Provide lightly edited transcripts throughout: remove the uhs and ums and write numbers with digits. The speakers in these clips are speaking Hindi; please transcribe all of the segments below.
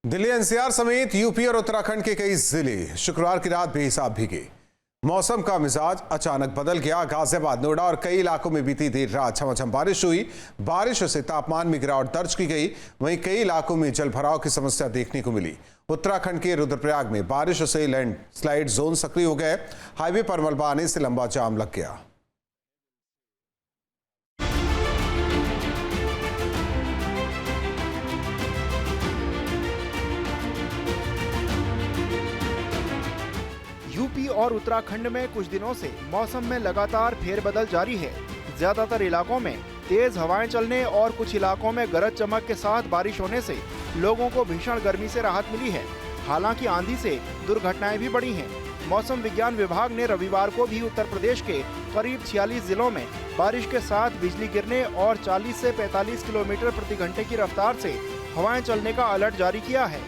दिल्ली एनसीआर समेत यूपी और उत्तराखंड के कई जिले शुक्रवार की रात बेहिसाब भीगे। मौसम का मिजाज अचानक बदल गया। गाजियाबाद, नोएडा और कई इलाकों में बीती देर रात झमाझम बारिश हुई। बारिश से तापमान में गिरावट दर्ज की गई। वहीं कई इलाकों में जलभराव की समस्या देखने को मिली। उत्तराखंड के रुद्रप्रयाग में बारिश से लैंडस्लाइड जोन सक्रिय हो गए। हाईवे पर मलबा आने से लंबा जाम लग गया। यूपी और उत्तराखंड में कुछ दिनों से मौसम में लगातार फेरबदल जारी है। ज्यादातर इलाकों में तेज हवाएं चलने और कुछ इलाकों में गरज चमक के साथ बारिश होने से लोगों को भीषण गर्मी से राहत मिली है। हालांकि आंधी से दुर्घटनाएं भी बढ़ी हैं। मौसम विज्ञान विभाग ने रविवार को भी उत्तर प्रदेश के करीब 46 जिलों में बारिश के साथ बिजली गिरने और 40 से 45 किलोमीटर प्रति घंटे की रफ्तार से हवाएं चलने का अलर्ट जारी किया है।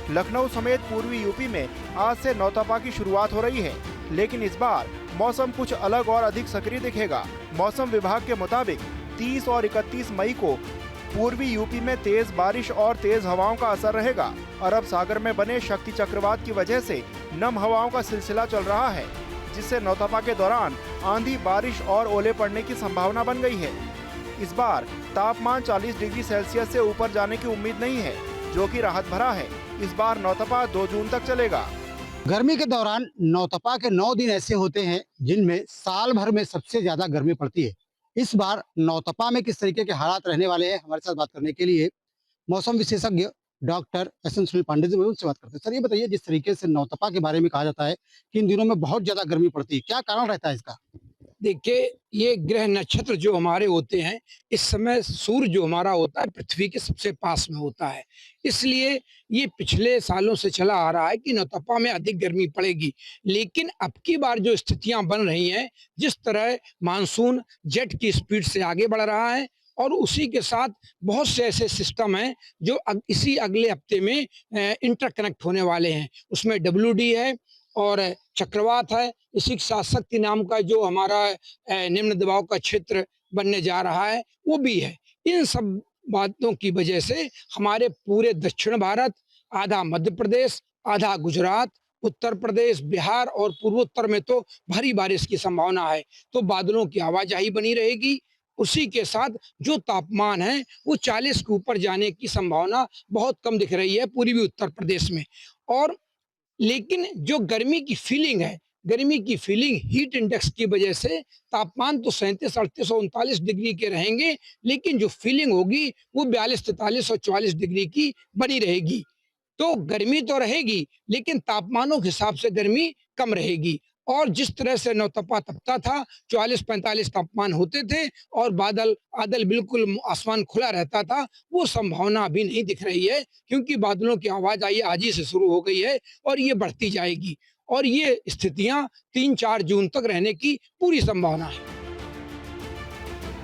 लखनऊ समेत पूर्वी यूपी में आज से नौतपा की शुरुआत हो रही है, लेकिन इस बार मौसम कुछ अलग और अधिक सक्रिय दिखेगा। मौसम विभाग के मुताबिक 30 और 31 मई को पूर्वी यूपी में तेज बारिश और तेज हवाओं का असर रहेगा। अरब सागर में बने शक्ति चक्रवात की वजह से नम हवाओं का सिलसिला चल रहा है, जिससे नौतपा के दौरान आंधी, बारिश और ओले पड़ने की संभावना बन गई है। इस बार तापमान 40 डिग्री सेल्सियस से ऊपर जाने की उम्मीद नहीं है, जो कि राहत भरा है। इस बार नौतपा 2 जून तक चलेगा। गर्मी के दौरान नौतपा के 9 दिन ऐसे होते हैं जिनमें साल भर में सबसे ज्यादा गर्मी पड़ती है। इस बार नौतपा में किस तरीके के हालात रहने वाले हैं, हमारे साथ बात करने के लिए मौसम विशेषज्ञ doctor S N Sunil Pandey ji उनसे बात करते हैं। सर, ये बताइए, जिस तरीके से नौतपा के बारे में कहा जाता है कि इन दिनों में बहुत ज्यादा गर्मी पड़ती है, क्या कारण रहता है इसका? देखिए, ये ग्रह नक्षत्र जो हमारे होते हैं, इस समय सूर्य जो हमारा होता है पृथ्वी के सबसे पास में होता है। इसलिए ये पिछले सालों से चला आ रहा है कि नौतपा में अधिक गर्मी पड़ेगी। लेकिन अब की बार जो स्थितियां बन रही हैं, जिस तरह मानसून जेट की स्पीड से आगे बढ़ रहा है और उसी के साथ बहुत से ऐसे सिस्टम हैं जो इसी अगले हफ्ते में इंटरकनेक्ट होने वाले हैं। उसमें WD है और चक्रवात है। इसी के साथ शक्ति नाम का जो हमारा निम्न दबाव का क्षेत्र बनने जा रहा है वो भी है। इन सब बातों की वजह से हमारे पूरे दक्षिण भारत, आधा मध्य प्रदेश, आधा गुजरात, उत्तर प्रदेश, बिहार और पूर्वोत्तर में तो भारी बारिश की संभावना है। तो बादलों की आवाजाही बनी रहेगी। उसी के साथ जो तापमान है वो 40 के ऊपर जाने की संभावना बहुत कम दिख रही है पूर्वी उत्तर प्रदेश में। और लेकिन जो गर्मी की फीलिंग है, गर्मी की फीलिंग हीट इंडेक्स की वजह से तापमान तो 37, 38 और 39 डिग्री के रहेंगे, लेकिन जो फीलिंग होगी वो 42, 43 और 44 डिग्री की बनी रहेगी। तो गर्मी तो रहेगी, लेकिन तापमानों के हिसाब से गर्मी कम रहेगी। और जिस तरह से नौतपा तपता था, 44-45 तापमान होते थे और बादल बिल्कुल आसमान खुला रहता था, वो संभावना अभी नहीं दिख रही है, क्योंकि बादलों की आवाजाही आज ही से शुरू हो गई है और ये बढ़ती जाएगी। और ये स्थितियां 3-4 जून तक रहने की पूरी संभावना है।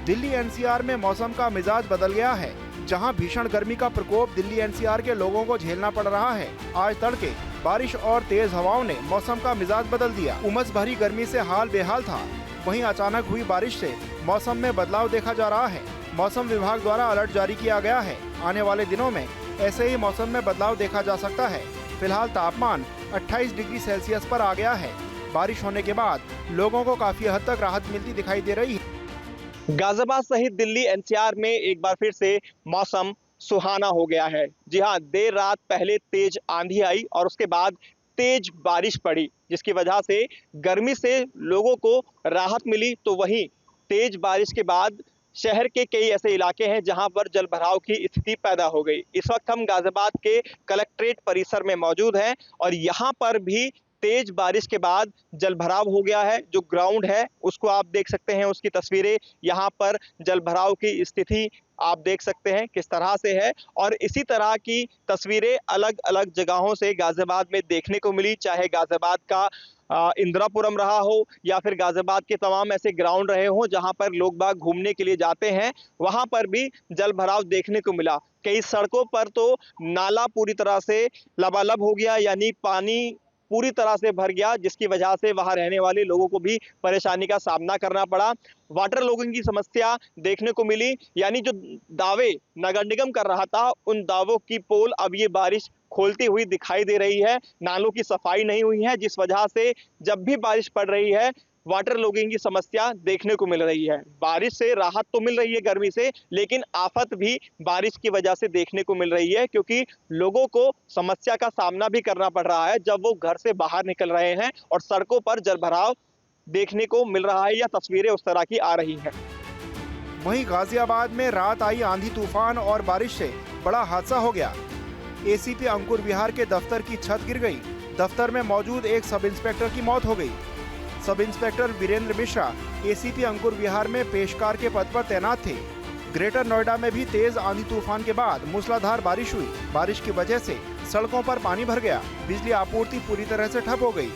दिल्ली एनसीआर में मौसम का मिजाज बदल गया है। जहां भीषण गर्मी का प्रकोप दिल्ली एनसीआर के लोगों को झेलना पड़ रहा है, आज तड़के बारिश और तेज हवाओं ने मौसम का मिजाज बदल दिया। उमस भरी गर्मी से हाल बेहाल था। वहीं अचानक हुई बारिश से मौसम में बदलाव देखा जा रहा है। मौसम विभाग द्वारा अलर्ट जारी किया गया है। आने वाले दिनों में ऐसे ही मौसम में बदलाव देखा जा सकता है। फिलहाल तापमान 28 डिग्री सेल्सियस पर आ गया है। बारिश होने के बाद लोगों को काफी हद तक राहत मिलती दिखाई दे रही है। गाजियाबाद सहित दिल्ली एनसीआर में एक बार फिर से मौसम सुहाना हो गया है। जी हाँ, देर रात पहले तेज आंधी आई और उसके बाद तेज बारिश पड़ी, जिसकी वजह से गर्मी से लोगों को राहत मिली। तो वहीं तेज बारिश के बाद शहर के कई ऐसे इलाके हैं जहां पर जलभराव की स्थिति पैदा हो गई। इस वक्त हम गाजियाबाद के कलेक्ट्रेट परिसर में मौजूद हैं और यहाँ पर भी तेज बारिश के बाद जलभराव हो गया है। जो ग्राउंड है उसको आप देख सकते हैं, उसकी तस्वीरें, यहाँ पर जलभराव की स्थिति आप देख सकते हैं किस तरह से है। और इसी तरह की तस्वीरें अलग अलग जगहों से गाजियाबाद में देखने को मिली, चाहे गाजियाबाद का इंदिरापुरम रहा हो या फिर गाजियाबाद के तमाम ऐसे ग्राउंड रहे हों जहां पर लोग बाग घूमने के लिए जाते हैं, वहां पर भी जलभराव देखने को मिला। कई सड़कों पर तो नाला पूरी तरह से लबालब हो गया, यानी पानी पूरी तरह से भर गया, जिसकी वजह से वहां रहने वाले लोगों को भी परेशानी का सामना करना पड़ा। वाटर लॉगिंग की समस्या देखने को मिली, यानी जो दावे नगर निगम कर रहा था उन दावों की पोल अब ये बारिश खोलती हुई दिखाई दे रही है। नालों की सफाई नहीं हुई है, जिस वजह से जब भी बारिश पड़ रही है वाटर लॉगिंग की समस्या देखने को मिल रही है। बारिश से राहत तो मिल रही है गर्मी से, लेकिन आफत भी बारिश की वजह से देखने को मिल रही है, क्योंकि लोगों को समस्या का सामना भी करना पड़ रहा है जब वो घर से बाहर निकल रहे हैं और सड़कों पर जलभराव देखने को मिल रहा है या तस्वीरें उस तरह की आ रही हैं। वहीं गाजियाबाद में रात आई आंधी तूफान और बारिश से बड़ा हादसा हो गया। एसीपी अंकुर विहार के दफ्तर की छत गिर गई। दफ्तर में मौजूद एक सब इंस्पेक्टर की मौत हो गई। Sub inspector Virendra Mishra ACP Ankur Vihar में पेशकार के पद पर तैनात थे। ग्रेटर नोएडा में भी तेज आंधी तूफान के बाद मूसलाधार बारिश हुई। बारिश की वजह से सड़कों पर पानी भर गया। बिजली आपूर्ति पूरी तरह से ठप हो गई।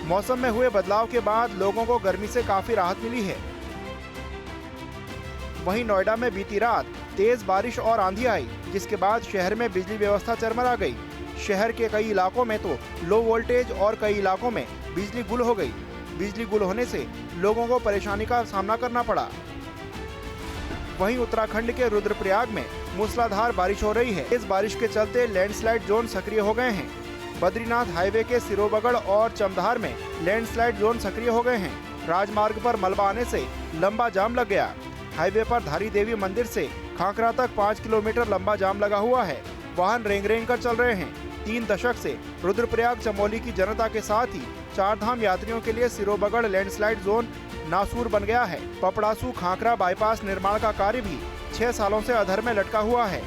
मौसम में हुए बदलाव के बाद लोगों को गर्मी से काफी राहत मिली है। वहीं नोएडा में बीती रात तेज बारिश और आंधी आई, जिसके बाद शहर में बिजली व्यवस्था चरमरा गई। शहर के कई इलाकों में तो लो वोल्टेज और कई इलाकों में बिजली गुल हो गई। बिजली गुल होने से लोगों को परेशानी का सामना करना पड़ा। वहीं उत्तराखंड के रुद्रप्रयाग में मूसलाधार बारिश हो रही है। इस बारिश के चलते लैंडस्लाइड जोन सक्रिय हो गए हैं। बद्रीनाथ हाईवे के सिरोबगढ़ और चमधार में लैंडस्लाइड जोन सक्रिय हो गए हैं। राजमार्ग पर मलबा आने से लंबा जाम लग गया। हाईवे पर धारी देवी मंदिर से खाकरा तक 5 किलोमीटर लंबा जाम लगा हुआ है। वाहन रेंग रेंग कर चल रहे हैं। 3 दशक से रुद्रप्रयाग चमोली की जनता के साथ ही चारधाम यात्रियों के लिए सिरोबगढ़ लैंडस्लाइड जोन नासूर बन गया है। पपड़ासू खाकरा बाईपास निर्माण का कार्य भी 6 सालों से अधर में लटका हुआ है।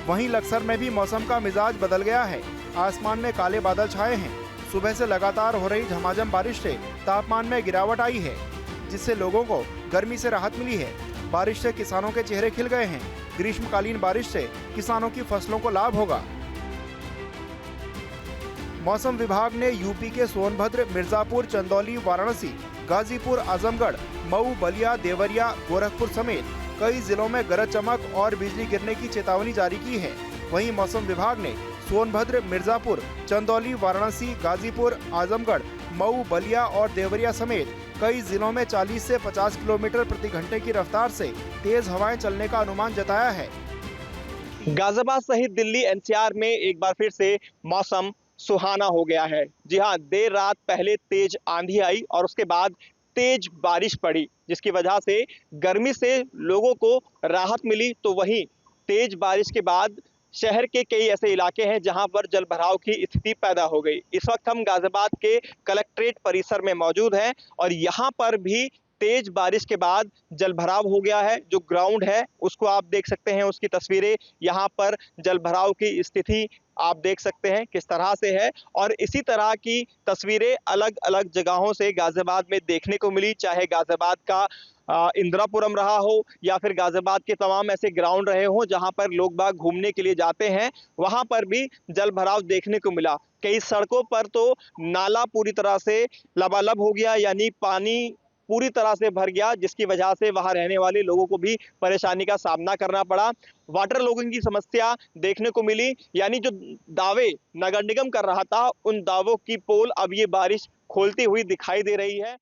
वहीं लक्सर में भी मौसम का मिजाज बदल गया है। आसमान में काले बादल छाए हैं। सुबह से लगातार हो रही झमाझम बारिश से तापमान में गिरावट आई है, जिससे लोगों को गर्मी से राहत मिली है। बारिश से किसानों के चेहरे खिल गए हैं। ग्रीष्मकालीन बारिश से किसानों की फसलों को लाभ होगा। मौसम विभाग ने यूपी के सोनभद्र, मिर्जापुर, चंदौली, वाराणसी, गाजीपुर, आजमगढ़, मऊ, बलिया, देवरिया, गोरखपुर समेत कई जिलों में गरज चमक और बिजली गिरने की चेतावनी जारी की है। वहीं मौसम विभाग ने सोनभद्र, मिर्जापुर, चंदौली, वाराणसी, गाजीपुर, आजमगढ़, मऊ, बलिया और देवरिया समेत कई जिलों में 40 से 50 किलोमीटर प्रति घंटे की रफ्तार से तेज हवाएं चलने का अनुमान जताया है। गाजियाबाद सहित दिल्ली एनसीआर में एक बार फिर से मौसम सुहाना हो गया है। जी हाँ, देर रात पहले तेज आंधी आई और उसके बाद तेज बारिश पड़ी, जिसकी वजह से गर्मी से लोगों को राहत मिली। तो वहीं तेज बारिश के बाद शहर के कई ऐसे इलाके हैं जहां पर जलभराव की स्थिति पैदा हो गई। इस वक्त हम गाजियाबाद के कलेक्ट्रेट परिसर में मौजूद हैं और यहां पर भी तेज बारिश के बाद जलभराव हो गया है। जो ग्राउंड है उसको आप देख सकते हैं, उसकी तस्वीरें। यहाँ पर जलभराव की स्थिति आप देख सकते हैं किस तरह से है और इसी तरह की तस्वीरें अलग अलग जगहों से गाजियाबाद में देखने को मिली, चाहे गाजियाबाद का इंदिरापुरम रहा हो या फिर गाजियाबाद के तमाम ऐसे ग्राउंड रहे हों जहां पर लोग बाग घूमने के लिए जाते हैं, वहां पर भी जलभराव देखने को मिला। कई सड़कों पर तो नाला पूरी तरह से लबालब हो गया, यानी पानी पूरी तरह से भर गया, जिसकी वजह से वहां रहने वाले लोगों को भी परेशानी का सामना करना पड़ा। वाटर लॉगिंग की समस्या देखने को मिली, यानी जो दावे नगर निगम कर रहा था उन दावों की पोल अब ये बारिश खोलती हुई दिखाई दे रही है।